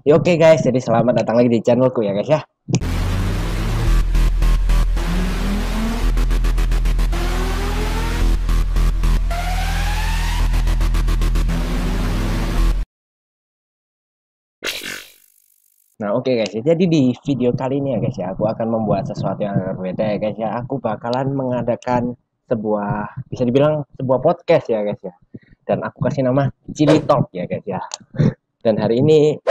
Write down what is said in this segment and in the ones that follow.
Ya, oke guys, jadi selamat datang lagi di channelku ya guys ya. Nah oke guys, jadi di video kali ini ya guys ya, aku akan membuat sesuatu yang berbeda ya guys ya. Aku bakalan mengadakan sebuah, bisa dibilang sebuah podcast ya guys ya. Dan aku kasih nama Chili Talk ya guys ya. Dan hari ini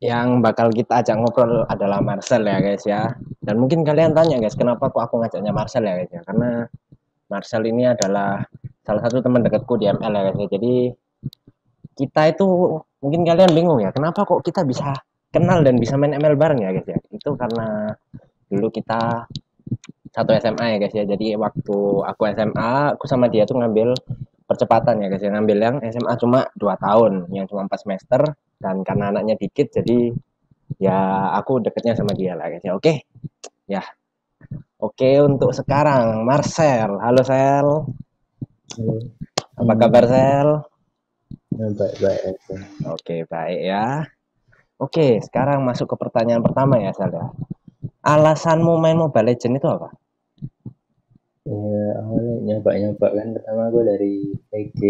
yang bakal kita ajak ngobrol adalah Marcel ya guys ya. Dan mungkin kalian tanya guys, kenapa kok aku ngajaknya Marcel ya guys ya? Karena Marcel ini adalah salah satu teman dekatku di ML ya guys ya. Jadi kita itu mungkin kalian bingung ya, kenapa kok kita bisa kenal dan bisa main ML bareng ya guys ya. Itu karena dulu kita satu SMA ya guys ya. Jadi waktu aku SMA, aku sama dia tuh ngambil percepatan ya guys ya, ngambil yang SMA cuma 2 tahun, yang cuma 4 semester, dan karena anaknya dikit jadi ya aku deketnya sama dia lah guys ya. Oke. Ya. Oke, untuk sekarang Marcel. Halo Sel. Halo. Apa kabar Sel? Baik-baik aja. Oke, baik ya. Oke, sekarang masuk ke pertanyaan pertama ya Sel ya. Alasanmu main Mobile Legends itu apa? Ya, awalnya nyoba-nyoba kan pertama gue dari VG,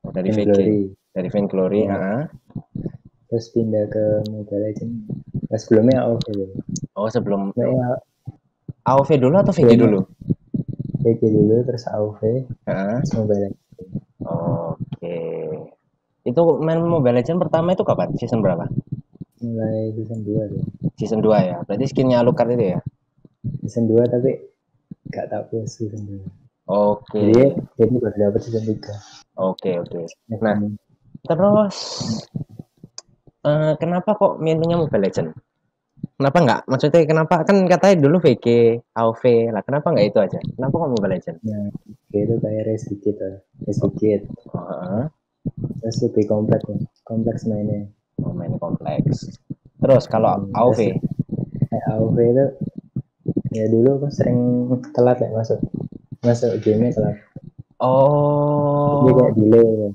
Oh, dari VG, Vainglory. dari Vainglory. Ya, terus pindah ke Mobile Legends. Nah, sebelumnya AoV dulu. Oh, sebelum Nah, AoV dulu atau VG sebelumnya dulu? VG dulu, terus AoV, Heeh. terus Mobile Legends. Oke. Itu main Mobile Legends pertama itu kapan? Season berapa? Mulai season 2 tuh. Season 2 ya. Berarti skinnya Alucard itu ya? Season 2 tapi gak tak puas season 2. Oke. Jadi baru dapet season 3. Oke, oke. Nah, terus kenapa kok milihnya Mobile Legends? Kenapa enggak? Maksudnya kenapa kan katanya dulu VG, AoV lah. Kenapa enggak itu aja? Kenapa kok Mobile Legends? Nah, itu kayak race dikit lah. Race dikit. Oh, Terus lebih kompleks mainnya. oh, main kompleks. Terus kalau AoV, Terus AoV itu ya dulu aku sering telat ya masuk gamenya telat, jadi oh, kayak delay ya.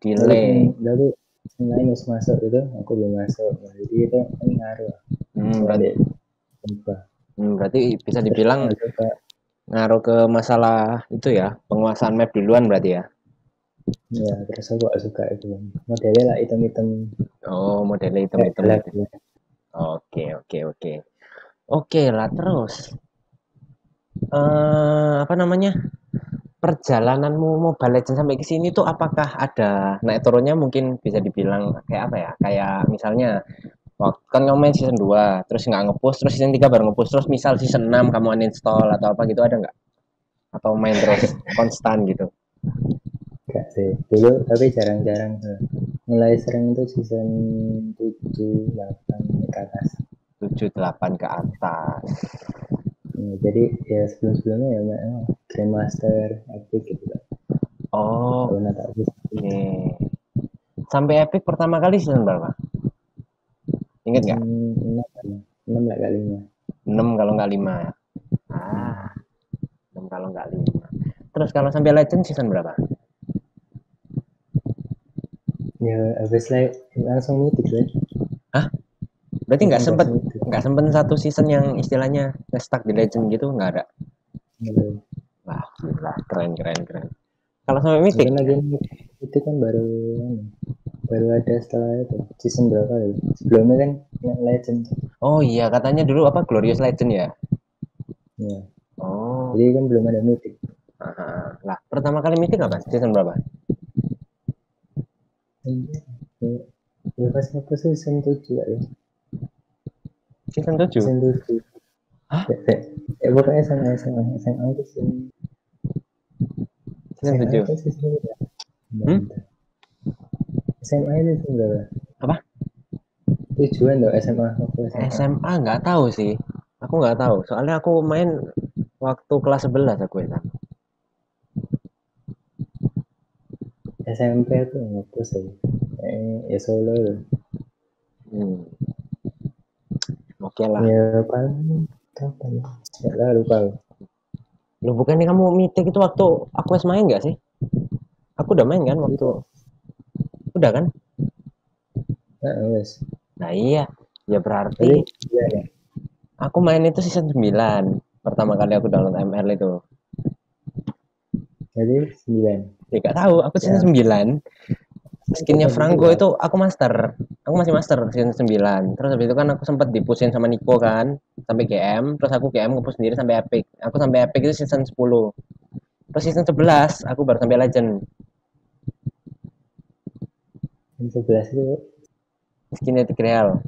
delay. Tapi yang lain harus masuk itu aku belum masuk, nah, jadi itu kan ngaruh soal Berarti, lupa. berarti bisa Terus dibilang nggak suka. ngaruh ke masalah itu ya, penguasaan map duluan berarti ya. Ya terus aku gak suka itu modelnya lah item-item Oh, modelnya kayak hitam-hitam gelap gitu. ya. Oke, oke, oke. Oke lah, terus apa namanya? Perjalananmu Mobile Legends sampai ke sini tuh apakah ada naik turunnya, mungkin bisa dibilang kayak apa ya? Kayak misalnya waktu kan kamu main season 2 terus nggak ngepush, terus season 3 baru ngepush, terus misal season 6 kamu uninstall atau apa gitu, ada nggak? Atau main terus konstan gitu? Gak sih dulu, tapi jarang-jarang mulai sering itu season 7 8 ke atas. 7 8 ke atas. Ya, jadi ya sebelum-sebelumnya ya Grandmaster Epic gitu lah. Oh, Kalau tak oke. Sampai Epic pertama kali season berapa? Ingat nggak? 6 lah kalinya. 6 kalau nggak 5. Ah, 6 kalau nggak 5. Terus kalau sampai Legend season berapa? Ya habis langsung mitik lah. Hah? Berarti nggak Langsung gas sempet mitik. nggak sempet satu season yang istilahnya nge-stuck di Legend gitu, nggak ada? Gitu. Wah, gila, keren, keren, keren. Kalau sampai Mythic? Mungkin lagi mitik kan baru ada setelah itu season berapa ya? Sebelumnya kan yang legend. Oh iya, katanya dulu apa Glorious Legend ya? Ya. Oh, Jadi kan belum ada mitik. lah pertama kali Mythic apa? Season berapa? Ya, ya pas aku season 7 lah ya. Season 7? Season 7. Hah? Pokoknya SMA itu season Season 7? itu season berapa? Hmm? SMA itu season berapa? Apa? Tujuan loh SMA waktu SMA. SMA nggak tahu sih. Aku nggak tahu. Soalnya aku main waktu kelas 11 aku ya. SMP tuh ngapus aja. Ya solo loh. Hmm. Oke lah. Ya paling kapan ya? Nggak tahu, lupa. Loh, bukannya kamu Mythic itu waktu aku main nggak sih? Aku udah main kan waktu. Iya. Udah kan? Nah, wes. Nah iya, ya berarti Jadi iya ya. aku main itu season 9. Pertama kali aku download ML itu. Jadi 9. Ya gak tahu, aku season Ya, 9. Skinnya tadi Franco juga. itu aku master. Aku masih master season 9. Terus habis itu kan aku sempat dipusin sama Nico kan sampai GM, terus aku GM ngepush sendiri sampai epic. Aku sampai epic itu season 10. Terus season 11 aku baru sampai legend. Yang 11 itu Skinnya Tigreal.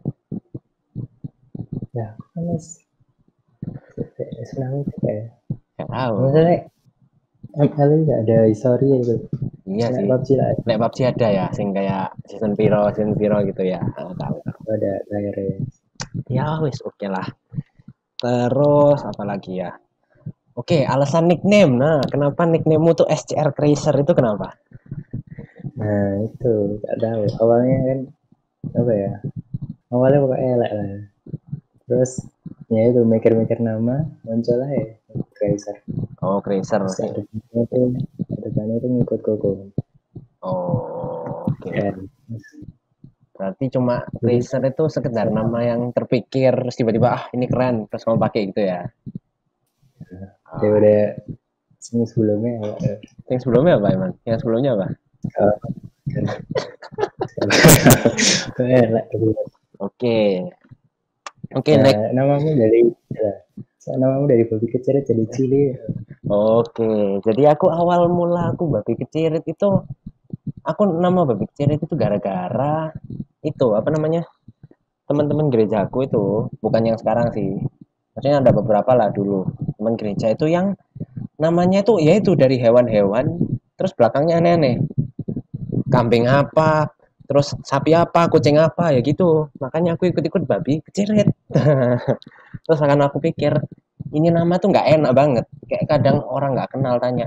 ya kan senang itu kayak. Gak tahu. Maksudnya ML itu gak ada histori gitu. Iya Nek sih. PUBG lah Nek PUBG ada ya, sing kayak season piro gitu ya. Tahu. ada layarnya. Ya wis oke lah. Terus apa lagi ya? Oke, alasan nickname. Nah, kenapa nicknamemu tuh SCR Crazer itu kenapa? Nah itu gak tahu. Awalnya kan apa ya? Awalnya pokoknya elek lah. Terus ya itu mikir-mikir nama muncul lah ya Tracer. Oh, Crazer Terus sih. ada itu ngikut Koko. Oh, oke. Kan. Berarti cuma Jadi Crazer itu sekedar nama yang terpikir terus tiba-tiba ah ini keren terus kamu pakai gitu ya. daripada sebelumnya Yang sebelumnya apa emang? Yang sebelumnya apa? kan elek. Oke. Oke, Nah, next. namamu dari babi kecil jadi cili. Oke, jadi aku awal mula aku babi kecirit itu aku nama babi kecirit itu gara-gara itu apa namanya teman-teman gerejaku itu bukan yang sekarang sih, maksudnya ada beberapa lah dulu teman gereja itu yang namanya tuh ya itu dari hewan-hewan terus belakangnya aneh-aneh, kambing apa terus sapi apa kucing apa ya gitu, makanya aku ikut-ikut babi kecirit. Terus akan aku pikir ini nama tuh nggak enak banget, kayak kadang orang nggak kenal tanya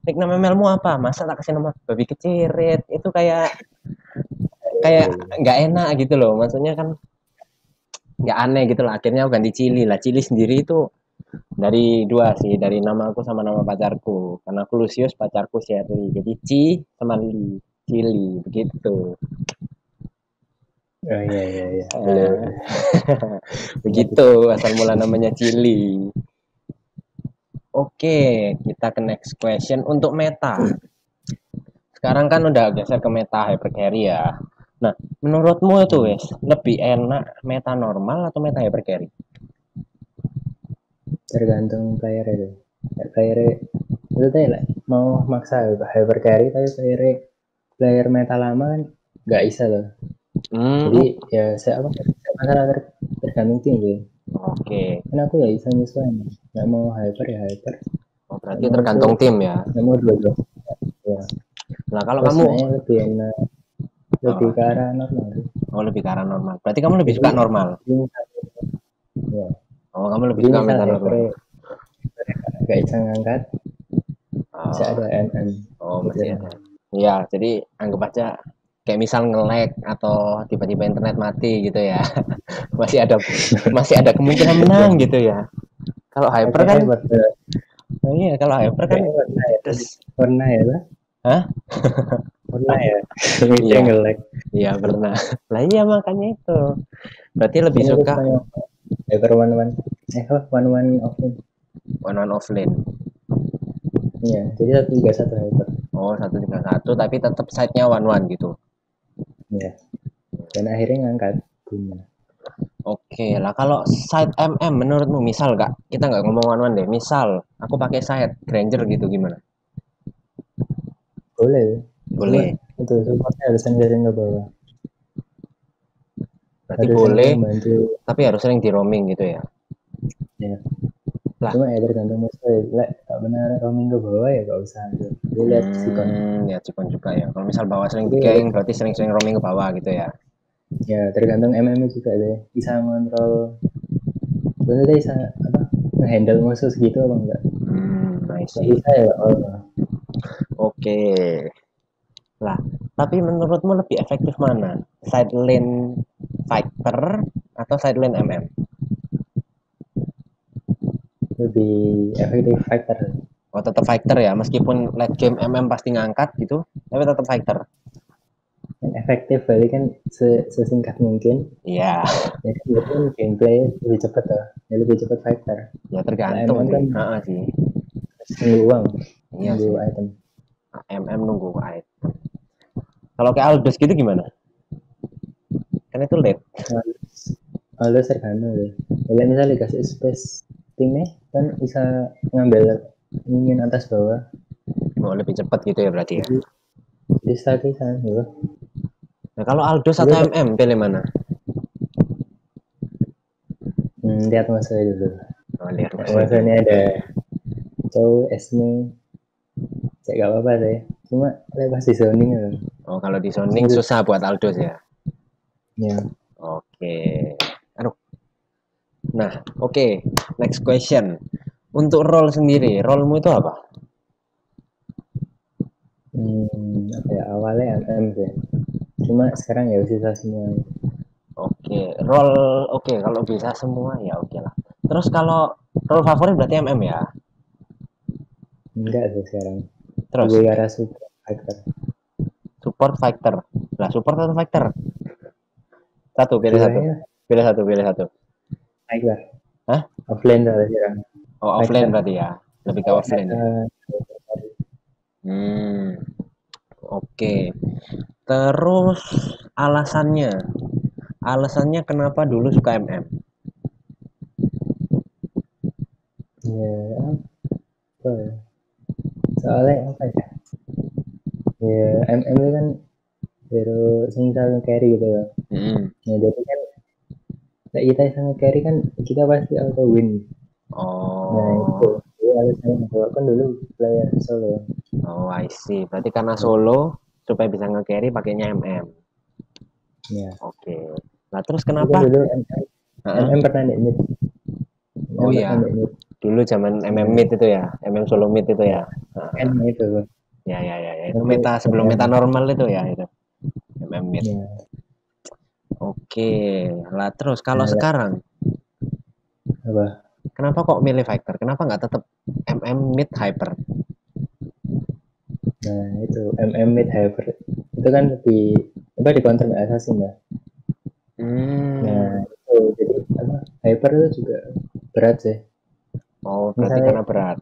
nickname memelmu apa, masa tak kasih nama babi kecirit, itu kayak kayak nggak enak gitu loh, maksudnya kan nggak aneh gitu lah, akhirnya aku ganti Cili lah. Cili sendiri itu dari dua sih, dari nama aku sama nama pacarku, karena aku Lucius, pacarku Shirley, jadi Ci sama Li, Cili begitu. Oh iya iya iya. Boleh Eh, boleh. begitu asal mula namanya Cili. Oke, kita ke next question untuk meta. Sekarang kan udah geser ke meta hypercarry ya. Nah, menurutmu itu wes lebih enak meta normal atau meta hypercarry? Tergantung player itu. Player itu tadi lah mau maksa hyper carry tapi player meta lama kan nggak bisa loh. Jadi Hmm, ya saya apa masalah tergantung tim sih. oke. Kan aku ya bisa nyesuaiin. Nggak mau hyper ya hyper. Oh, Nggak berarti mau itu tergantung tim ya. nggak mau dua-dua. Ya. Nah, kalau Terus kamu sebenarnya lebih oh, ke arah normal sih. lebih ke arah normal. Berarti kamu lebih Jadi suka normal. ini ya. Oh, kamu lebih Jadi suka misal meta hyper normal. nggak bisa ngangkat, bisa Oh, ada MM. oh Gitu masih lah. ada. Iya, jadi anggap aja kayak misal nge-lag atau tiba-tiba internet mati gitu ya. masih ada masih ada kemungkinan menang gitu ya. Kalau hyper Agak kan, hebat oh iya kalau hyper kan pernah ya jedes. pernah ya lah Hah? pernah ya bisa Iya, nge-lag iya pernah. Lah iya makanya itu. Berarti lebih kan aku suka pernah nyoba hyper one apa one offline one offline. iya jadi 131 hyper Oh, 131 tapi tetap side-nya one gitu. ya dan akhirnya ngangkat punya Oke lah, kalau side MM menurutmu misal nggak, kita nggak ngomong one deh. Misal aku pakai side Granger gitu gimana? boleh cuma Boleh. itu supportnya harus sendiri ke bawah Berarti harus yang boleh, bantu tapi harus sering di roaming gitu ya. ya Lah, cuma ya tergantung musuh ya like, tak benar roaming ke bawah ya gak usah gitu jadi lihat sikon ya cikon juga ya. Kalau misal bawa sering jadi picking, berarti sering-sering roaming ke bawah gitu ya. ya tergantung MM juga deh bisa ngontrol bener bisa apa handle musuh segitu apa enggak I nggak see. bisa ya oh Oke. Lah, tapi menurutmu lebih efektif mana? Side lane fighter atau side lane MM? lebih efektif fighter Oh, tetap fighter ya, meskipun late game MM pasti ngangkat gitu, tapi tetap fighter. efektif berarti kan sesingkat mungkin. Iya, Jadi berarti kan gameplay lebih cepat tuh. Ya, lebih cepat fighter. ya Kalau tergantung MM sih. kan Heeh sih. nunggu uang, Iya nunggu sih. item. Nunggu item. Kalau kayak Aldous gitu gimana? Kan itu late. Kalau tergantung deh. Kalau misalnya dikasih space timnya kan bisa ngambil ingin atas bawah. Mau lebih cepat gitu ya berarti ya. Jadi di statisan gitu. Nah, kalau Aldous Itu atau pilih mana? lihat masa dulu. Oh, lihat Nah, musuh masa dulu. ini ada cowok Esme, saya gak apa-apa deh. Cuma lepas di zoning loh. Oh, kalau di zoning susah buat Aldous ya. Ya. Oke. Aduh. Nah, oke. Next question. Untuk role sendiri, role-mu itu apa? Apa ya awalnya MM sih. Cuma sekarang ya sisa semua. Oke, oke kalau bisa semua ya oke lah. Terus kalau role favorit berarti ya. Enggak sih sekarang. Terus Lebih ke arah support fighter. support fighter. Lah support atau fighter? Satu, pilih satu. Keduanya Pilih satu, pilih satu. fighter. Hah? Offlane lah sekarang. Oh, offlane Fighter. berarti ya. Lebih ke offlane ya. Hmm, oke. Terus alasannya. Alasannya kenapa dulu suka Ya, apa ya? Soalnya apa ya? Ya, MM itu kan hero sing selalu carry gitu ya. Hmm. Nah, jadi kan kita sama carry kan kita pasti auto win. Nah, itu. Oh. Jadi alasannya aku kan dulu player solo. Oh, I see. Berarti karena solo supaya bisa nge-carry pakainya Ya. Oke. Nah, terus Itu kan kenapa? dulu MM, Heeh. MM pernah di mid. Oh MM iya, pernah di mid. dulu zaman Nah, mid itu ya, solo mid itu ya. kan itu. Ya, ya, ya, ya. Itu Nanti meta sebelum meta MM. normal itu ya itu. Mid. Ya. Oke. Lah terus kalau Nah, sekarang, apa? kenapa kok milih fighter? Kenapa nggak tetap mid hyper? Nah, itu MM mid hyper. Itu kan lebih apa di counter assassin ya. Nah, Hmm. itu jadi apa? Hyper itu juga berat sih. Oh, berarti Misalnya karena berat.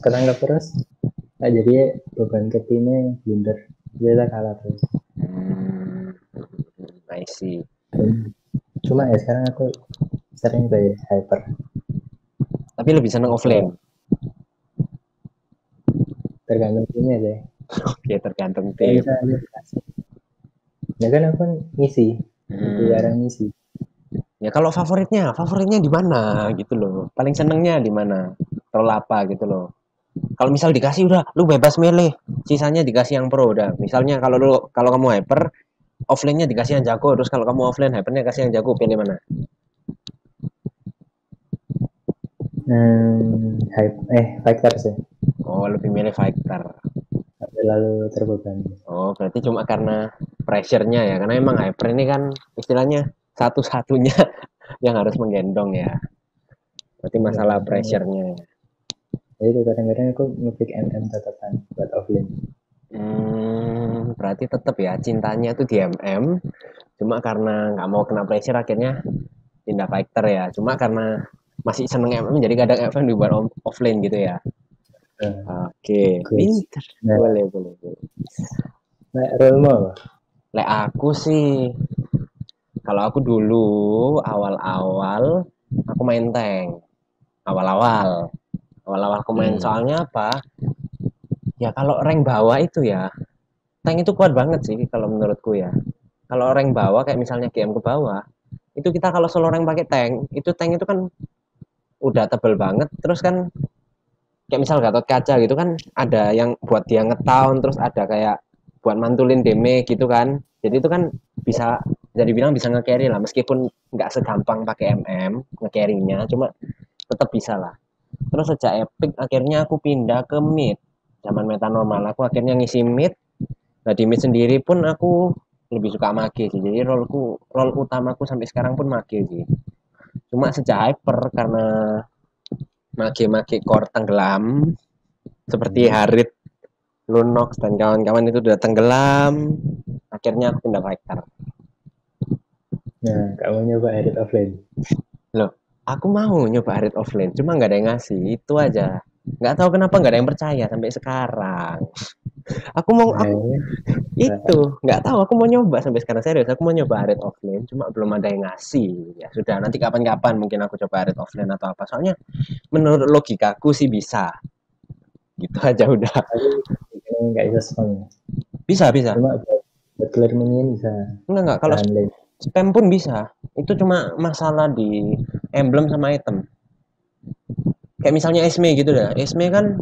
ketangkap terus, nah jadi beban ke timnya blunder, dia kalah terus. Hmm. I see. Cuma ya sekarang aku sering play hyper. Tapi lebih seneng Kalau offlane. tergantung timnya deh. Oke, tergantung Kalau tim. misalnya dikasih, ya kan aku kan ngisi, lebih Hmm. jarang ngisi. Ya kalau favoritnya di mana gitu loh. Paling senengnya di mana? Role apa gitu loh. Kalau misal dikasih udah lu bebas milih, sisanya dikasih yang pro udah. Misalnya kalau kamu hyper, offline-nya dikasih yang jago, terus kalau kamu offline hypernya kasih yang jago, pilih mana? Fighter sih, Oh, lebih milih fighter. nggak terlalu terbebani. Oh, berarti cuma karena pressure-nya ya. Karena emang hyper ini kan istilahnya satu-satunya yang harus menggendong ya. Berarti Iya, masalah makanya. pressure-nya. Jadi itu kadang-kadang aku ngepick MM tetapan buat offlane. Berarti tetap ya cintanya tuh di cuma karena nggak mau kena pressure akhirnya pindah fighter ya. Cuma karena masih seneng jadi kadang dibuat offlane gitu ya. Nah, Oke, bagus. pinter. Nah, Boleh, boleh, boleh. nah role mo apa? Lek aku sih, kalau aku dulu awal-awal aku main tank. Awal-awal, awal-awal aku main soalnya apa? Ya kalau rank bawah itu ya, tank itu kuat banget sih kalau menurutku ya. Kalau rank bawah kayak misalnya GM ke bawah, itu kita kalau solo rank pakai tank itu kan udah tebel banget. Terus kan kayak misal Gatot Kaca gitu kan ada yang buat dia ngetown, terus ada kayak buat mantulin damage gitu kan. Jadi itu kan bisa jadi bilang bisa nge-carry lah meskipun nggak segampang pakai nge-carry-nya, cuma tetap bisa lah. Terus sejak epic akhirnya aku pindah ke mid. Zaman meta normal aku akhirnya ngisi mid. Nah di mid sendiri pun aku lebih suka mage sih. Jadi role utamaku sampai sekarang pun mage sih. Cuma sejak hyper karena mage-mage core tenggelam seperti Harit Lunox dan kawan-kawan itu udah tenggelam. Akhirnya aku pindah fighter. Nah, kamu nyoba Harriet offline. Loh, aku mau nyoba Harriet offline, cuma nggak ada yang ngasih. Itu aja. Nggak tahu kenapa nggak ada yang percaya sampai sekarang. Aku mau, Nah, aku ini itu nggak tahu. Aku mau nyoba sampai sekarang serius. Aku mau nyoba Harriet offline, cuma belum ada yang ngasih. Ya sudah, nanti kapan-kapan mungkin aku coba Harriet offline atau apa. Soalnya menurut logikaku sih bisa. Gitu aja udah. tapi ini nggak bisa spam ya. Bisa, bisa. Cuma buat clear minion bisa Enggak. Kalau tahan lane. spam pun bisa. Itu cuma masalah di emblem sama item. Kayak misalnya Esme gitu dah. Esme kan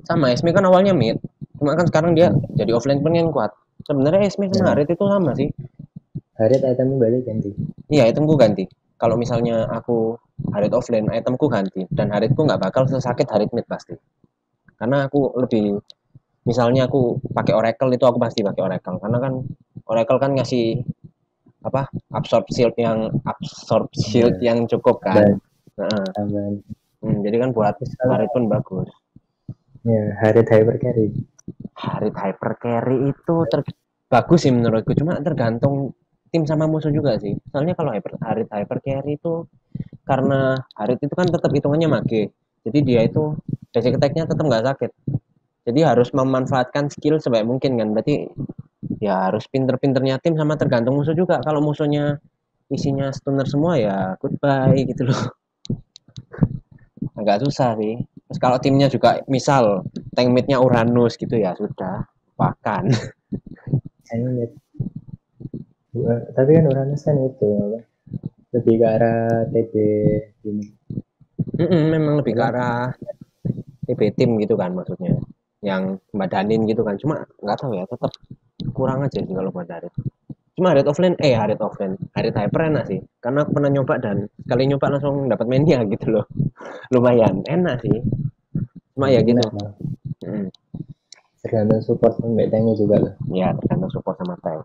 sama, Esme kan awalnya mid. Cuma kan sekarang dia Hmm. jadi offline pun yang kuat. Sebenarnya Esme sama Nah, Harit itu sama sih. Harriet itemnya balik ganti. Iya, itemku ganti. Kalau misalnya aku Harit offline, itemku ganti. Dan Haritku nggak bakal sesakit Harit mid pasti. Karena aku lebih, misalnya aku pakai Oracle itu aku pasti pakai Oracle. Karena kan Oracle kan ngasih apa, absorb shield Ya, yang cukup kan. tambahan, Nah, tambahan. jadi kan buat Terus kalau Harit pun bagus. ya Harriet hyper carry. Harit hyper carry itu bagus sih menurutku, cuma tergantung tim sama musuh juga sih. Soalnya kalau Harit hyper carry itu, karena Harit itu kan tetap hitungannya mage, jadi dia itu basic attack-nya tetap nggak sakit, jadi harus memanfaatkan skill sebaik mungkin kan. Berarti ya harus pinter-pinternya tim sama tergantung musuh juga. Kalau musuhnya isinya stunner semua ya goodbye gitu loh. Agak susah sih. Terus kalau timnya juga misal tank midnya Uranus gitu ya sudah, pakan. Ini lihat. Tapi kan Uranus kan itu apa? Lebih ke arah TB ini Memang lebih ke apa? arah TB tim gitu kan maksudnya, yang mbadanin gitu kan. Cuma nggak tahu ya, tetap kurang aja sih kalau buat Harit. Cuma Harit Hyper enak sih, karena aku pernah nyoba dan sekali nyoba langsung dapat mania gitu loh. Lumayan enak sih, cuma ya gitu. Enak lah. Hmm, Tergantung support sampai tanknya juga lah. ya tergantung support sama tank,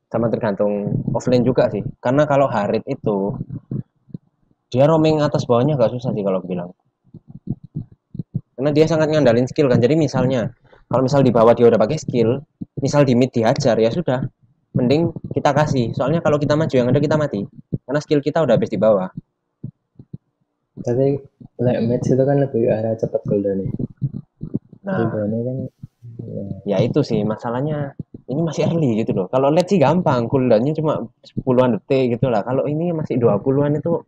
sama tergantung offlane juga sih. Karena kalau Harit itu dia roaming atas bawahnya gak susah sih kalau aku bilang, karena dia sangat ngandalin skill kan. Jadi misalnya kalau misal di bawah dia udah pakai skill, misal di mid dihajar ya sudah, mending kita kasih. Soalnya kalau kita maju yang ada kita mati, karena skill kita udah habis di bawah. Tapi like match itu kan lebih ke arah cepat cooldown nih. Nah, Cooldownnya kan ya, ya itu sih masalahnya, ini masih early gitu loh. Kalau late sih gampang, cooldownnya cuma 10-an detik gitu lah. Kalau ini masih 20-an itu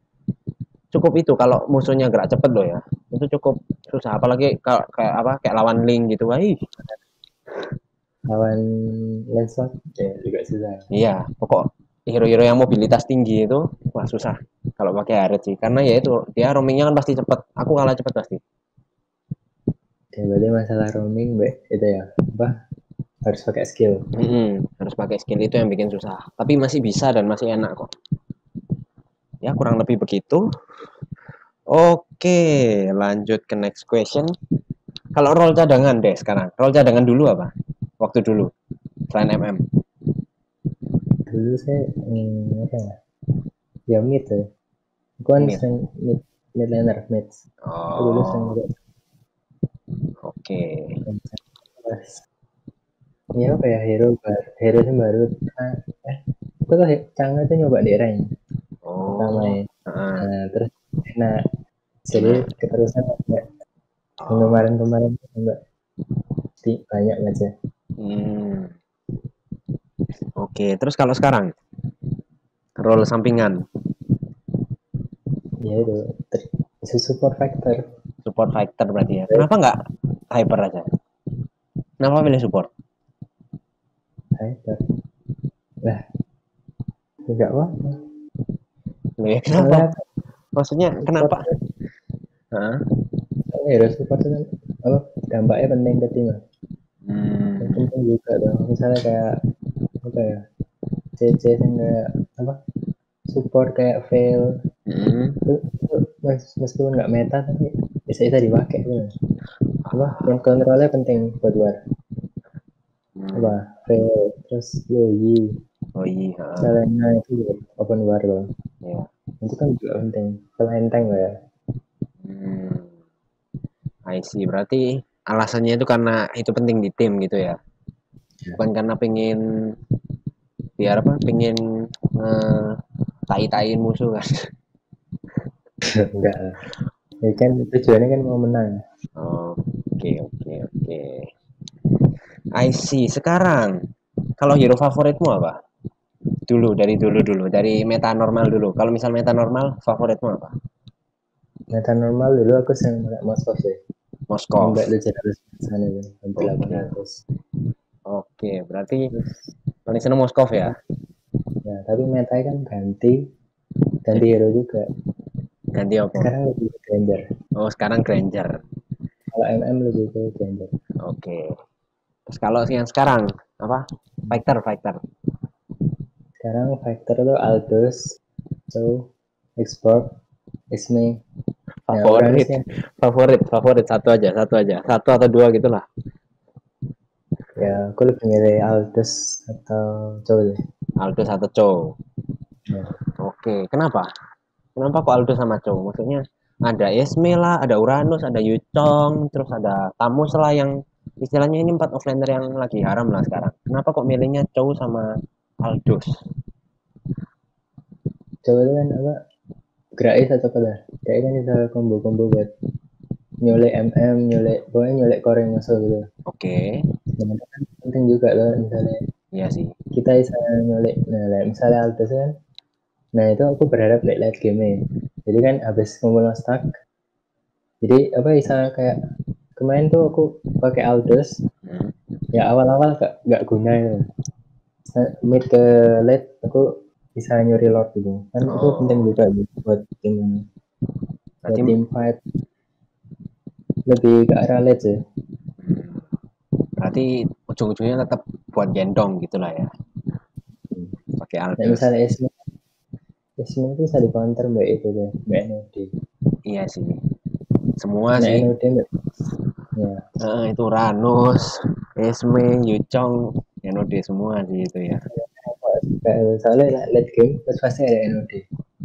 cukup. Itu kalau musuhnya gerak cepet loh ya, itu cukup susah. Apalagi kalau kayak apa, kayak lawan Link gitu. Wah, lawan Lancelot ya juga susah. iya, pokok hero-hero yang mobilitas tinggi itu wah susah kalau pakai Harit sih. Karena ya itu dia roamingnya kan pasti cepet. Aku kalah cepet pasti. Ya berarti masalah roaming be, itu ya apa harus pakai skill. Harus pakai skill, itu yang bikin susah. Tapi masih bisa dan masih enak kok. Ya kurang lebih begitu. Oke, lanjut ke next question. Kalau role cadangan deh sekarang. Role cadangan dulu apa? Waktu dulu, selain MM. Dulu saya apa ya? Ya mid ya. Aku kan Mid. sering mid laner mid. Aku dulu sering Oh, pakai oke. pas ya apa ya hero yang baru ah, aku tuh Chang'e tuh nyoba di rank pertama Oh, ya. heeh, Nah, terus enak jadi enak. keterusan sampai Oh, kemarin-kemarin sampai banyak aja. hmm, oke. Terus kalau sekarang role sampingan, Ya itu support factor support fighter berarti ya. Kenapa nggak hyper aja? Kenapa pilih support? factor lah enggak apa Loh ya kenapa? soalnya Maksudnya support kenapa? Hah? hero support itu kan apa dampaknya penting ke tim lah. Hmm, Penting juga dong misalnya kayak apa ya CC yang kayak apa support kayak fail hmm, itu meskipun nggak meta tapi bisa dipakai gitu. Apa kontrolnya penting buat war apa hmm. fail terus Yoyi Oh iya, Selena itu juga open war loh ya. itu kan juga penting selain tank lah ya. Hmm, I see. Berarti alasannya itu karena itu penting di tim gitu ya. Bukan karena pengen biar apa? Pengen tai-taiin musuh kan. Enggak lah. Ya kan tujuannya kan mau menang. Oke, oke, oke. I see. Sekarang kalau hero favoritmu apa? Dari meta normal dulu. Kalau misal meta normal, favoritmu apa? Meta normal dulu aku sering pakai Moskov sih. Moskov. Sampai 700 sana itu, sampai Oke. 800. Oke, berarti Terus paling seneng Moskov ya? ya, tapi meta kan ganti Jadi hero juga. ganti apa? Sekarang lebih ke Granger. Oh, sekarang Granger. Kalau MM lebih ke Granger. Oke. Terus kalau yang sekarang apa? Fighter. Sekarang Factor tuh Aldous, so Export, Isme. Nah, Uranus Favorit, kan favorit satu atau dua gitulah. ya aku lebih milih Aldous atau Chow deh. Aldo atau Chow. Ya. Oke, kenapa? Kenapa kok Aldo sama Chow? Maksudnya ada Esme lah, ada Uranus, ada Yuchong, terus ada Tamus lah yang istilahnya ini 4 offlaner yang lagi haram lah sekarang. Kenapa kok milihnya Chow sama Aldous? Chow itu kan apa? Gerais atau apa dah? Kayak kan bisa combo-combo buat nyolek MM, pokoknya nyolek core yang masuk gitu. Oke, Nah, itu kan penting juga loh, misalnya iya sih. kita bisa nyolek, nah misalnya Aldous kan, nah itu aku berharap late game nya. Jadi kan habis kumpul stack, jadi apa bisa kayak kemarin tuh aku pakai Aldous, Hmm. ya awal-awal gak guna ya. Mid ke late aku bisa nyuri lord gitu kan, itu penting Oh, juga gitu, buat tim berarti fight lebih ke arah late sih. berarti ujung-ujungnya tetap buat gendong gitulah ya. Pakai Nah Aldous. misalnya Esme itu bisa di counter mbak itu deh, mbak NOD. Iya sih. Semua Nah sih. NOD mbak, ya Itu Ranus, Esme, Yuchong, Yanode semua sih itu ya. soalnya late game terus pasti ada NOD.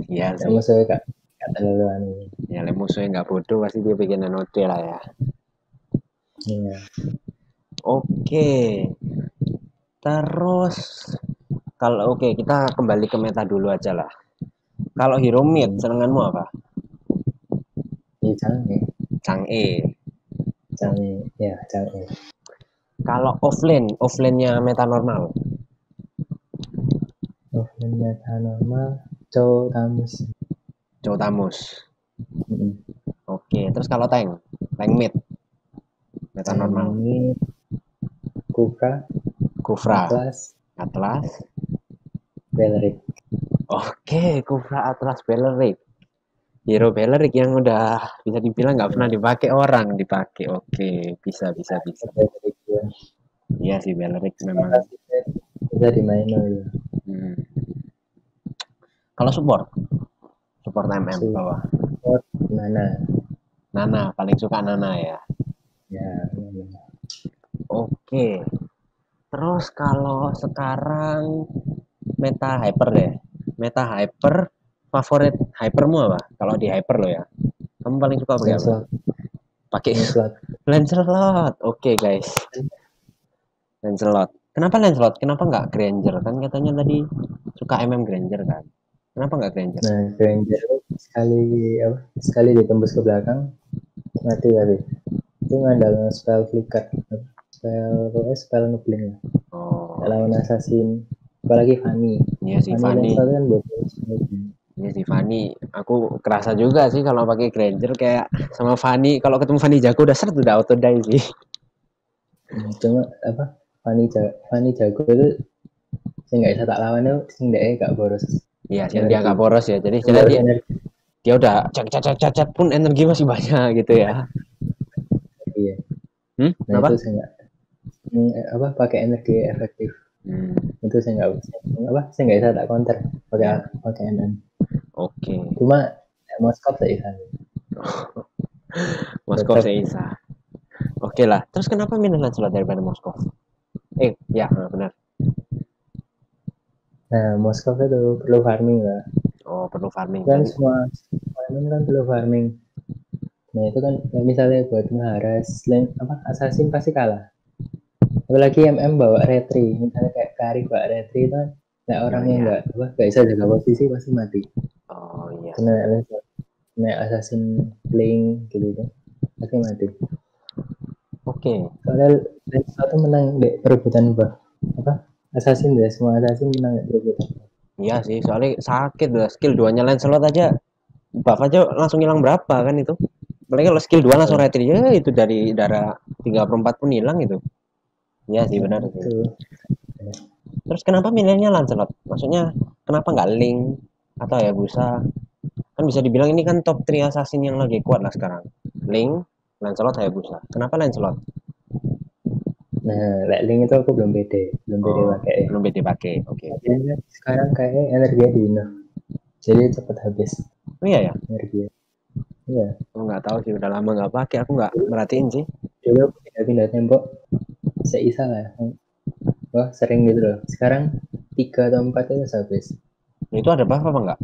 Iya Nah sih. musuhnya kak terlalu aneh. Ya lek musuhnya nggak bodoh pasti dia bikin Yanode lah ya. Iya. Oke. Terus kalau oke kita kembali ke meta dulu aja lah. Kalau hero mid senenganmu apa? Iya canggih, Chang'e. canggih. Kalau offlane-nya meta normal. Offline meta normal, cow tamus. Jotamus. Mm-mm. Oke, terus kalau tank mid meta normal. Ini Kufra, Kufra, Atlas, Atlas. Beleric. Oke, Kufra Atlas Beleric. Hero Beleric yang udah bisa dibilang nggak pernah Ya, dipakai orang dipakai. Oke, bisa. Beleric ya. Iya sih Beleric Semua memang. pasifnya bisa dimainin ya. Hmm. Kalau support MM bawah. Support mana? Nana paling suka Nana ya. Ya, mana. Oke. Terus kalau sekarang meta hyper deh. Meta hyper favorit hypermu apa? Kalau di hyper lo ya. Kamu paling suka pakai apa? Lancelot, Pakai Lancelot. Lancelot. Oke guys. Lancelot. Kenapa Lancelot? Kenapa nggak Granger? Kan katanya tadi suka MM Granger kan. Kenapa nggak Granger? Nah, Granger itu sekali ditembus ke belakang mati tadi. Itu ngandalin spell flicker, spell ngeblink lah. Oh, Lawan assassin, apalagi Fanny. iya sih Fanny Fanny. Lancelot kan buat Iya sih Fanny. Aku kerasa juga sih kalau pakai Granger kayak sama Fanny. Kalau ketemu Fanny jago udah seret udah auto die sih. cuma apa Fanny jago itu sih nggak bisa tak lawan itu sih nggak boros Iya, yang dia energi, nggak boros ya. Jadi nggak istilahnya boros dia energi. dia udah cat pun energi masih banyak gitu ya. Iya. Nah Kenapa? itu saya nggak apa pakai energi efektif. Hmm, Itu saya nggak saya nggak bisa tak counter pakai ya. pakai MM. Oke. Cuma Moskov saya bisa Moskov tetap. Seisa. Oke lah. Terus kenapa milih Lancelot daripada Moskov? Ya benar. Nah Moskov itu perlu farming lah. Oh, perlu farming Kan berarti. semua farming kan perlu farming. Nah itu kan misalnya buat ngeharas assassin pasti kalah. Apalagi MM bawa retri, misalnya kayak Kari bawa retri itu kan, nah Oh orangnya iya. nggak bisa jaga posisi pasti mati. Oh iya Kena sih. kena assassin playing gitu kan, pasti mati. Oke. Soalnya Lancelot tuh menang di perebutan apa assassin deh, semua assassin menang di perebutan. Iya sih, soalnya sakit lah. Skill 2-nya Lancelot aja, buff aja langsung hilang berapa kan itu. Apalagi kalau skill 2 langsung Nah, retri ya itu dari darah 34 pun hilang itu. Iya sih nah benar sih. itu. Terus kenapa milihnya Lancelot? Maksudnya kenapa nggak Link atau Hayabusa? Kan bisa dibilang ini kan top 3 assassin yang lagi kuat lah sekarang. Link, Lancelot, Hayabusa. Kenapa Lancelot? Nah, Link itu aku belum pede Oh, pakai. belum beda pakai. Oke. Jadi sekarang kayaknya energi di jadi cepat habis Oh iya ya. energi. Iya. Aku nggak tahu sih, udah lama nggak pakai. Aku nggak merhatiin sih. Dulu aku pindah-pindah tembok seisa lah. Wah sering gitu loh. Sekarang 3 atau 4 itu habis. Itu ada buff apa nggak?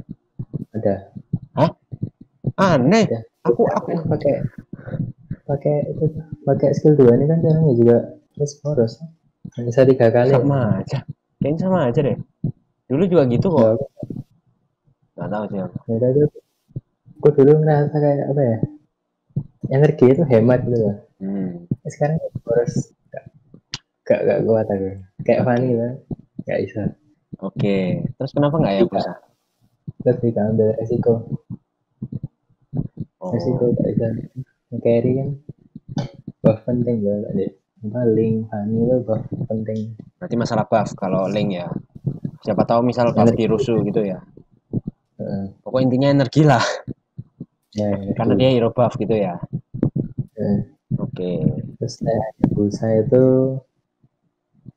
Ada, Hah? Aneh. ada. Aku Kan pakai pakai itu pakai skill 2 ini kan caranya juga terus boros. Bisa 3 kali ya. sama aja. Kayaknya sama aja deh. Dulu juga gitu kok. Enggak, Nggak tahu sih aku. beda tuh. Aku dulu ngerasa kayak apa ya? Energi itu hemat gitu loh. Hmm. Sekarang boros. Gak kuat aku. Kayak Fanny Oke. lah. Gak bisa. Oke. Terus kenapa nggak ya Tidak, Busa? lebih ambil resiko. Resiko Oh, gak bisa. Carry kan buff penting loh. Apa Link, Fanny itu buff penting. berarti masalah buff kalau Link ya. Siapa tahu misal buff di Energi. Rusu gitu ya. Uh, Pokoknya intinya energi lah. ya Karena dia energi. hero buff gitu ya. Uh, Oke. terus Busa itu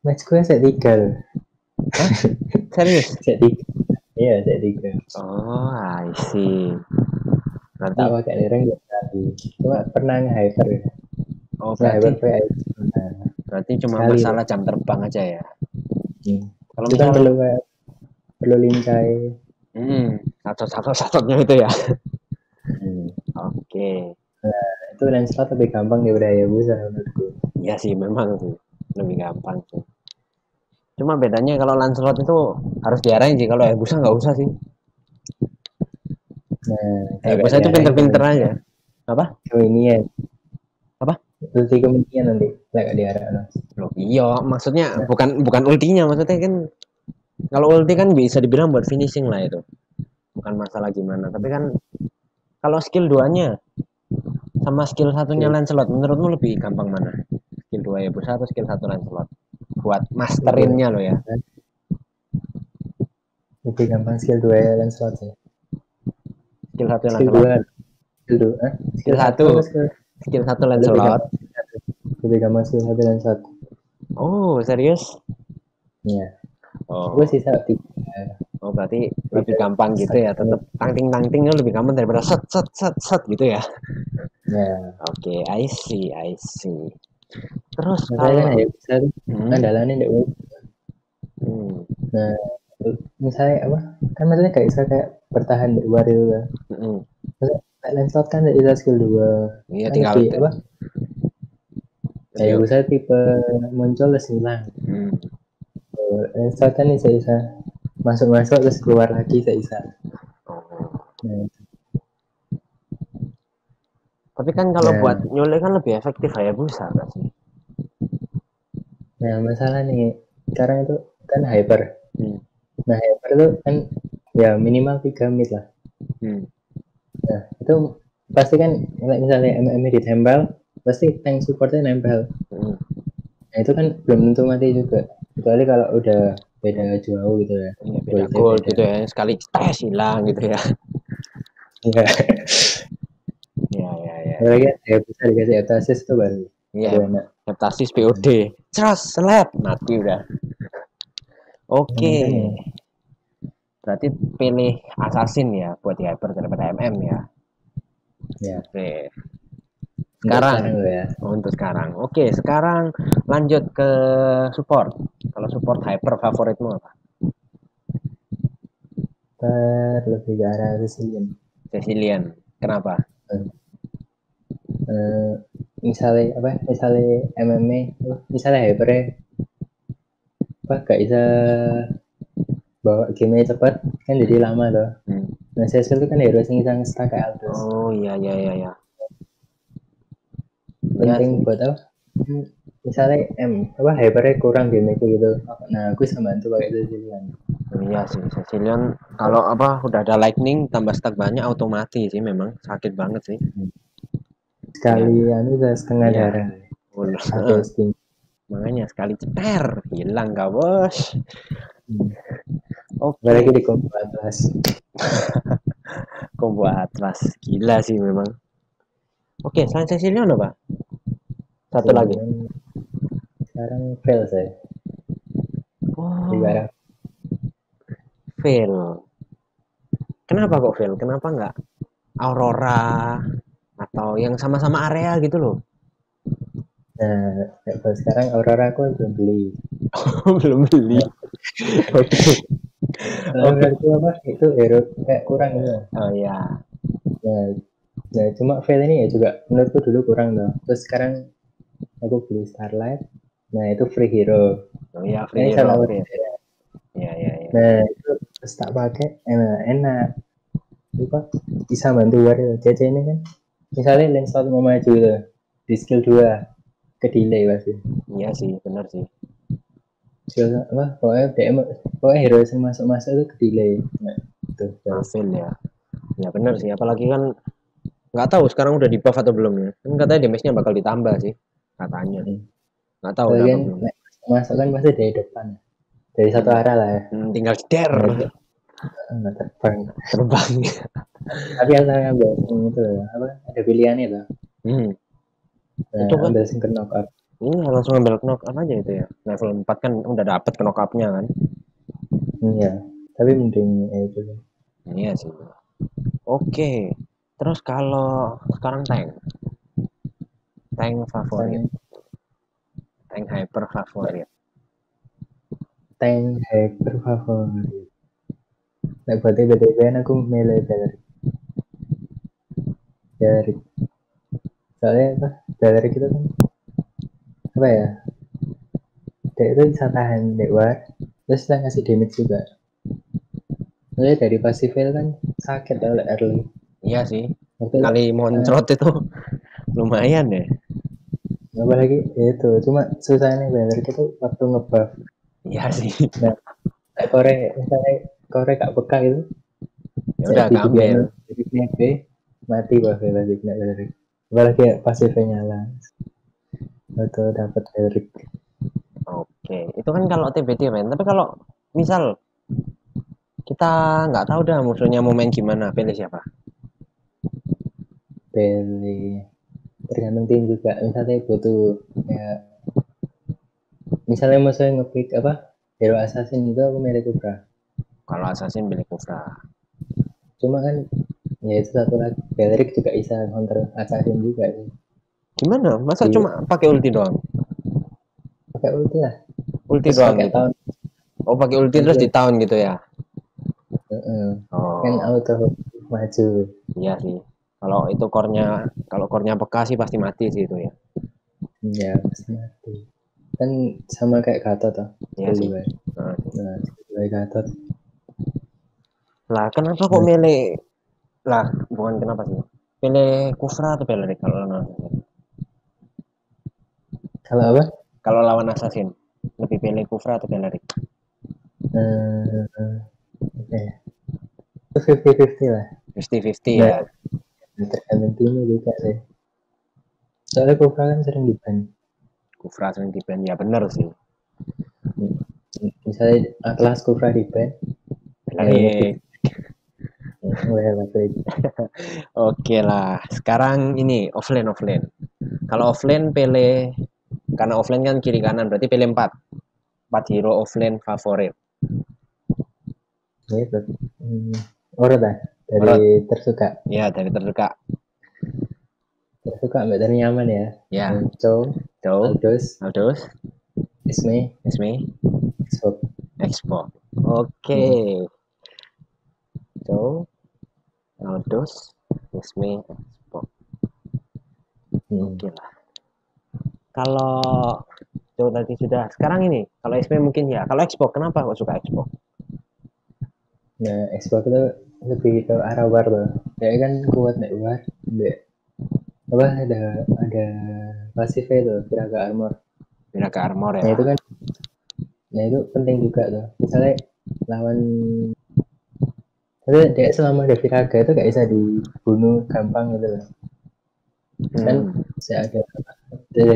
match gue set 3 loh. Hah? Serius? Set 3. Iya set 3. Oh, I see. Tak Berarti, pakai lereng dua kali. Cuma pernah nge-hyper ya. oh Nge-hyper berarti, pakai berarti cuma sekali deh. masalah jam terbang aja ya. Hmm. Kalau Itu kan misal, perlu lincai. satu-satunya itu ya. Hmm. Oke. Nah, itu Lancelot lebih gampang daripada Hayabusa menurutku. Iya sih, memang sih. Lebih gampang sih. Cuma bedanya kalau Lancelot itu harus diarahin sih. Kalau Hayabusa nggak usah sih. Nah, kalau gak Hayabusa itu diarahin pinter-pinter aja. Apa? keminian. Apa? Ulti keminian nanti. Gak diarahin. Loh, iya, maksudnya bukan bukan ultinya, maksudnya kan kalau ulti kan bisa dibilang buat finishing lah itu. Bukan masalah gimana, tapi kan kalau skill 2-nya sama skill satunya Skill. Lancelot, menurutmu lebih gampang mana? Skill 2 Hayabusa atau skill 1 Lancelot? Buat Skill 2. masterinnya lo ya. Lebih gampang skill 2 ya Lancelot ya. Skill 1 Skill Lancelot. 2. Skill 2. Skill Skill 1 1, apa skill? skill 1 Lebih Lancelot. gampang. Lebih gampang skill 1 Lancelot. Oh, serius? Iya. Gue Oh, sisa 3. oh berarti lebih 3. gampang gitu ya. Tetap tangting-tangtingnya lebih gampang daripada set set set set gitu ya. Ya. Oke, I see, I see. Terus Makanya kan kalau Hayabusa tuh hmm, andalannya di hmm, Nah, misalnya apa? Kan maksudnya kayak bisa kayak bertahan di luar itu lah. hmm, Maksudnya kayak Lancelot kan tidak bisa skill 2. iya Kan tinggal lebih apa? Kayak lebih bisa tipe muncul terus hilang. hmm. Lancelot kan bisa masuk-masuk terus keluar lagi bisa. Oh. Nah, Tapi kan kalau buat nah, nyulek kan lebih efektif Hayabusa nggak sih? nah, masalah nih sekarang itu kan hyper. Hmm, Nah, hyper itu kan ya minimal 3 mid lah. hmm, Nah, itu pasti kan misalnya MM ditempel, pasti tank supportnya nempel. hmm. Nah, itu kan belum tentu mati juga. Kecuali kalau udah beda jauh gitu ya. Iya beda Goldnya gold beda. gitu ya, sekali tes hilang gitu ya. Iya. Iya iya iya. Apalagi ya bisa dikasih etasis tuh Iya, baru enak. adaptasis POD. Ceras, slap, mati udah. Yang Oke. penting ya. Berarti pilih assassin ya buat di hyper daripada MM ya. Ya, Oke. untuk Sekarang sekarang lo ya. untuk sekarang. Oke, sekarang lanjut ke support. Kalau support hyper favoritmu apa? Lebih ke arah resilient. Cecilian. Kenapa? misalnya apa? Misalnya MMA, misalnya hyper apa gak bisa bawa game cepat kan jadi lama tuh. Nah, CSGO itu kan harus ngisang stack kayak Aldos. Oh iya iya iya ya. Iya Penting sih. buat apa? Misalnya apa hypernya kurang game itu gitu. Nah, aku bisa bantu pakai itu kan. Iya sih, Sicilian kalau apa udah ada lightning tambah stack banyak otomatis sih memang sakit banget sih. Iya Sekali iya. anu udah setengah Iya. darah. Pakai Heeh. Sting. Makanya sekali ceper hilang kau bos. Apalagi Oke, di combo Atlas. combo Atlas gila sih memang. Oke, selain Sicilian apa? Satu lagi. Kemudian sekarang fail saya di Oh, barang. fail. Kenapa kok fail? Kenapa nggak Aurora atau yang sama-sama area gitu loh? Nah, kalau sekarang Aurora aku belum beli. Belum beli. Nah, Oke. soalnya Oke. menurutku apa itu hero kayak kurang gitu. Oh ya. Nah, nah, cuma fail ini ya juga menurutku dulu kurang tuh. Terus sekarang aku beli Starlight. Nah, itu free hero. Oh ya, Nah, free ini hero. salah Oke. satu. Ya ya ya. Nah, itu terus tak pakai enak. Lupa bisa bantu war CC ini kan. Misalnya lane slot mau maju tuh. Di skill 2 ke delay pasti. Iya sih, benar sih. Skill apa? Pokoknya DM, pokoknya hero yang masuk-masuk itu ke delay. Nah, itu. Fail ya. Ya benar sih, apalagi kan nggak tahu sekarang udah di buff atau belum ya. Kan katanya damage-nya bakal ditambah sih katanya. Nggak tahu udah apa Bagian belum. masuk kan pasti dari depan. Dari satu Hmm. arah lah ya. Tinggal jeder Nah, itu nggak terbang. terbang. Tapi yang saya ambil itu loh, apa? Ada pilihannya tuh. Hmm. Nah, Itu kan ambil sing knock up. ini langsung ambil knock up aja itu ya. Level 4 kan udah dapet knock up-nya kan. Iya. Tapi mending itu. Iya sih. Oke. Terus kalau sekarang tank. Tank favorit. Tank, Tank hyper favorit. tank hyper favorit. Nah, berarti BTW aku milih dari soalnya apa? Dari kita kan apa ya? Dia itu bisa tahan dewa, terus kita ngasih damage juga. Soalnya dari pasifnya kan sakit oleh early. Iya sih. Waktu Kali uh, moncrot itu lumayan ya. apalagi ya itu cuma susahnya banget itu waktu ngebuff. Iya sih. Nah, kayak kore misalnya kore gak peka itu Ya udah jadi keambil. dibiarin jadi B mati buff lagi kena dari apalagi ya pasifnya nyala atau dapat Eric. Oke. Itu kan kalau TBT men. Tapi kalau misal kita nggak tahu dah musuhnya mau main gimana, pilih siapa? Pilih tergantung tim juga misalnya butuh ya misalnya musuhnya ngepick apa hero assassin itu aku milih Cobra. Kalau Assassin pilih Kufra. Cuma kan ya itu satu lagi Beleric juga bisa counter assassin juga sih. Gimana? Masa Di cuma pakai ulti doang? pakai ulti lah Ulti terus doang pakai gitu. tahun Oh, pakai ulti terus nanti di tahun gitu ya. kan Oh, auto maju. iya sih. Kalau itu core-nya kalau core-nya peka sih pasti mati sih itu ya. Ya pasti mati kan sama kayak Gatot toh Iya skill sih. 2 Nah, nah skill 2 Gatot. lah kenapa kok Nah, milih lah bukan kenapa sih? Pilih Kufra atau Beleric kalau lawan Assassin? kalau apa Kalau lawan Assassin lebih pilih Kufra atau Beleric? oke itu 50-50 lah. 50-50 Nah ya. tergantung timnya juga sih soalnya Kofra kan sering di ban. Kufra sering di ban ya bener sih. Misalnya Atlas Kofra di ban ya ngepick Beleric. mulai lagi. Oke lah. Sekarang ini offlane offlane. Kalau offlane pilih karena offlane kan kiri kanan berarti pilih 4. 4 hero offlane favorit. Gitu. Urut lah dari Menurut tersuka ya dari terdekat. tersuka mbak dari nyaman ya. Ya, Cho Joe, Aldous Aldous, Isme Esme, Xbox. Expo. Oke. Joe, Aldous, Esme, Expo. Oke lah. Kalau itu tadi sudah, sekarang ini kalau SP mungkin ya. Kalau Xbox, kenapa kok suka Xbox? Nah, Xbox itu lebih ke arah war tuh. Kayak kan kuat nih war. Apa ada pasifnya itu Viraga Armor. Beda ke armor Nah ya. itu kan, nah itu penting juga tuh. Misalnya lawan, tapi dia selama ada Viraga itu gak bisa dibunuh gampang gitu loh. Kan saya ada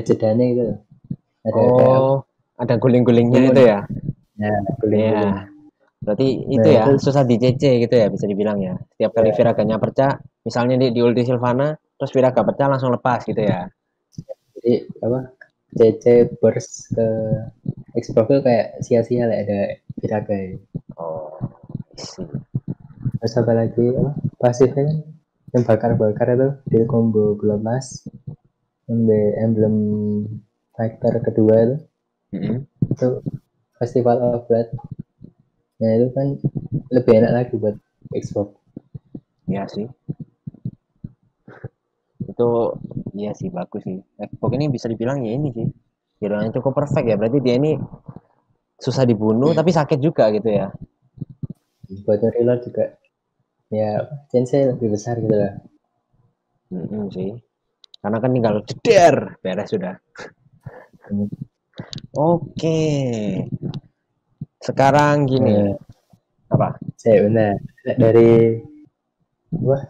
jedanya gitu loh. Ada kayak apa? Oh, ada guling-gulingnya itu Imun. ya. Nah, guling-guling. Iya. Berarti itu Nah ya itu, susah di CC gitu ya bisa dibilang ya. Setiap kali ya, Viraganya pecah, misalnya di ulti Sylvana, terus Viraga pecah langsung lepas gitu ya. jadi apa? CC burst ke Xbox itu kayak sia-sia lah ada Viraga ya. Oh, isi. Terus apa lagi apa? Pasifnya kan yang bakar-bakar itu di combo Bloodlust, ambil emblem fighter kedua itu Festival of Blood. Nah itu kan lebih enak lagi buat Xbox. Iya sih. Itu iya sih bagus sih. Xbox ini bisa dibilang ya ini sih. Hero cukup perfect ya. Berarti dia ini susah dibunuh tapi sakit juga gitu ya. Buat reload juga ya chance lebih besar gitu lah. Sih. Karena kan tinggal jeder, beres sudah. Oke. Sekarang gini, Nah, apa? saya benar dari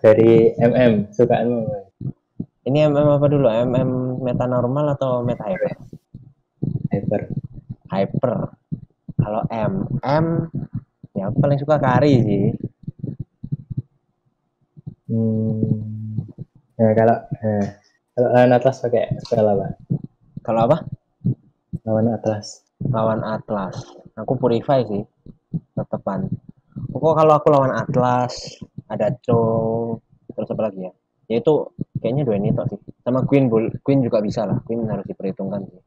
dari MM sukaanmu Ini MM apa dulu? MM meta normal atau meta hyper? hyper. Hyper. Kalau MM, ya aku paling suka Kari sih. Nah kalau lawan Atlas pakai spell apa? Kalau apa? Lawan Atlas. Lawan Atlas. Aku Purify sih, tetepan. Pokok kalau aku lawan Atlas, ada Cho, terus apa lagi ya? Ya itu kayaknya dua ini tok sih. Sama Queen, Queen juga bisa lah. Queen harus diperhitungkan sih.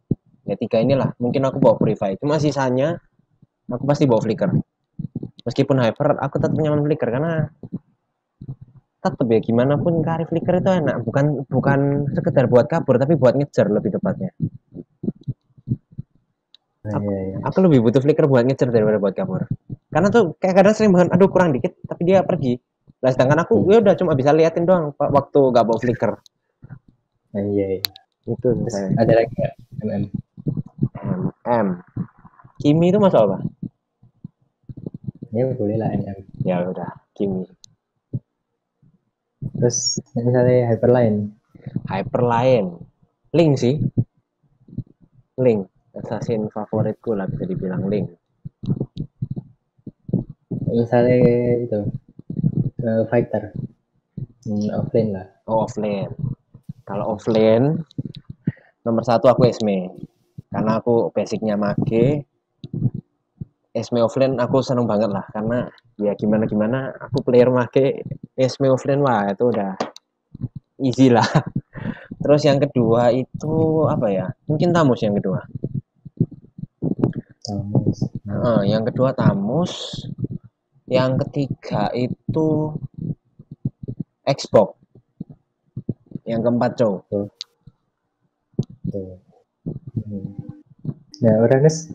Ya tiga inilah. Mungkin aku bawa Purify. Cuma sisanya aku pasti bawa Flicker. Meskipun Hyper, aku tetap nyaman Flicker karena tetap ya gimana pun Kari Flicker itu enak. Bukan sekedar buat kabur, tapi buat ngejar lebih tepatnya. Oh, Aku, iya, iya. aku lebih butuh Flicker buat ngejar daripada buat kabur. Karena tuh kayak kadang sering banget, aduh kurang dikit, tapi dia pergi. Lah sedangkan aku ya udah cuma bisa liatin doang waktu gak bawa Flicker. Oh, iya, iya. Itu Terus saya. ada lagi nggak MM? MM. Kimi itu masuk apa? Ya boleh lah MM. Ya udah, Kimi. Terus misalnya Hyperline. Hyper lain. Link sih. Link. Assassin favoritku lah bisa dibilang Link. Misalnya itu Fighter. Offlane lah. Oh, offlane. Kalau offlane, nomor satu aku Esme. Karena aku basicnya mage, Esme offlane aku seneng banget lah. Karena ya gimana-gimana aku player mage, Esme offlane wah itu udah easy lah. Terus yang kedua itu apa ya? Mungkin Tamus yang kedua. Tamus. Yang kedua Tamus. Yang ketiga itu Xbox. Yang keempat Cow. Tuh. Nah, Uranus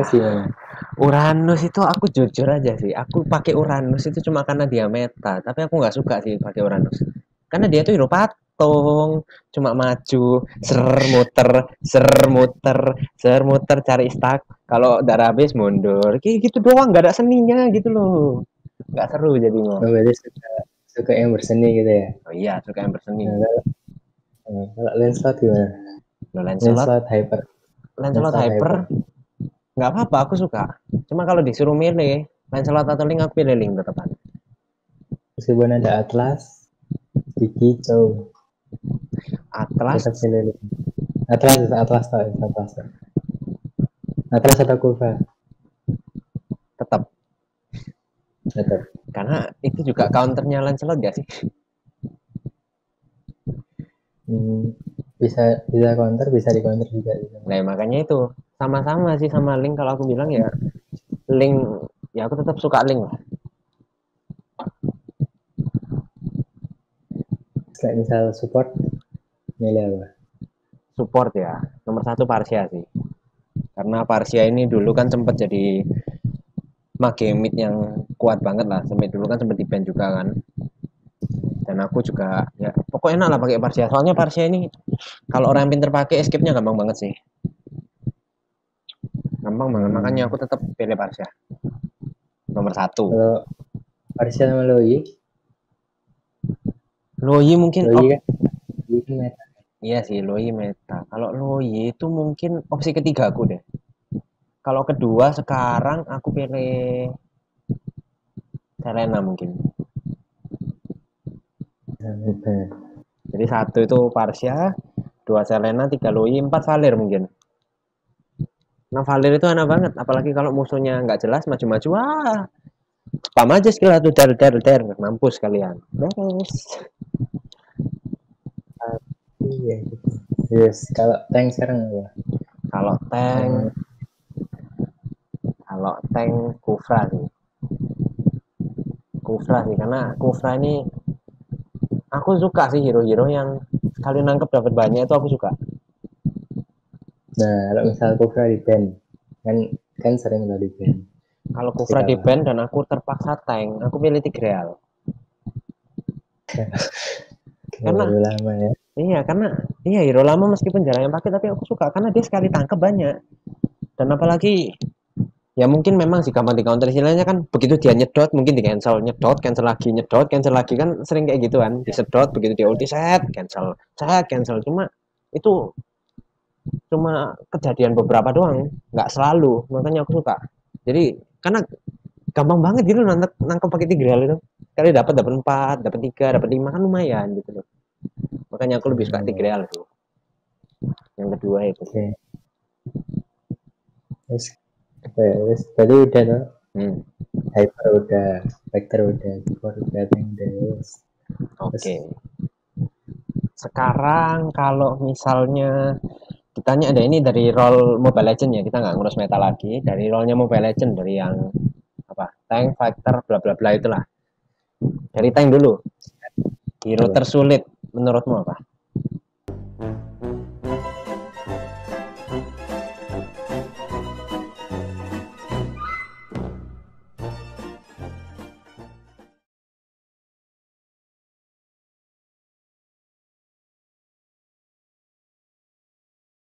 gimana? Uranus itu aku jujur aja sih. Aku pakai Uranus itu cuma karena dia meta. Tapi aku nggak suka sih pakai Uranus. Karena dia tuh hero patung. Cuma maju, ser muter cari stack. Kalau darah habis mundur. Kayak gitu doang. Nggak ada seninya gitu loh. Nggak seru jadinya. Oh, berarti suka yang berseni gitu ya? Oh iya, suka yang berseni. Nah, kalau Lancelot gimana? Lancelot, Lancelot Hyper. Lancelot Hyper. Nggak apa-apa, aku suka. Cuma kalau disuruh milih, Lancelot atau Link, aku pilih Link tetepan. Meskipun ada Atlas, Gigi, Chow. Atlas, Tetap pilih Link. Atlas tau. Atlas atau Kuva? tetap. Tetap. Karena itu juga counternya Lancelot gak sih? Bisa counter, bisa di counter juga. Nah, makanya itu sama-sama sih sama Link. Kalau aku bilang ya Link, ya aku tetap suka Link lah. Kayak misal support, milih apa? Support ya. Nomor satu Parsia sih. Karena Parsia ini dulu kan sempat jadi mage mid yang kuat banget lah. Sampai dulu kan sempat di ban juga kan. Dan aku juga ya pokoknya enak lah pakai Parsia. Soalnya Parsia ini kalau orang yang pinter pakai escape-nya gampang banget sih. Gampang banget. Makanya aku tetap pilih Parsia. Nomor satu. Kalau Parsia sama Loi Loi mungkin kan Loi kan meta. iya sih Loi meta. Kalau Loi itu mungkin opsi ketiga aku deh. Kalau kedua sekarang aku pilih Selena mungkin. Jadi satu itu Parsia, dua Selena, tiga Loi, empat Valir mungkin. Nah Valir itu enak banget, apalagi kalau musuhnya nggak jelas maju-maju, wah spam aja skill satu der, mampus kalian. Beres. Iya gitu. Yes, kalau tank sekarang apa? Kalau tank, Yang kalau tank Kufra sih. Kufra sih, karena Kufra ini aku suka sih hero-hero yang sekali nangkep dapat banyak itu aku suka. nah kalau misal Kufra di ban kan kan sering lah di ban. Kalau Kufra di ban dan aku terpaksa tank, aku pilih Tigreal. Karena Hero lama ya. iya, karena iya hero lama meskipun jarang yang pakai tapi aku suka karena dia sekali tangkap banyak. Dan apalagi ya mungkin memang sih gampang di counter istilahnya kan begitu dia nyedot mungkin di cancel, cancel lagi, nyedot, cancel lagi kan sering kayak gitu kan. Disedot begitu dia ulti set, cancel. Cuma itu cuma kejadian beberapa doang, nggak selalu. Makanya aku suka. Jadi karena gampang banget gitu nangkep pakai Tigreal itu. Kali dapat 4, dapat 3, dapat 5 kan lumayan gitu loh. Makanya aku lebih suka Tigreal tuh. Yang kedua itu. Oke. Terus terus tadi udah tuh. Hyper udah, Vector udah, Support udah, Tank udah. Oke. Sekarang kalau misalnya ditanya ada ini dari role Mobile Legend ya, kita nggak ngurus meta lagi. Dari role-nya Mobile Legend dari yang apa? Tank, fighter, bla bla bla itulah. Dari tank dulu. Hero tersulit menurutmu apa?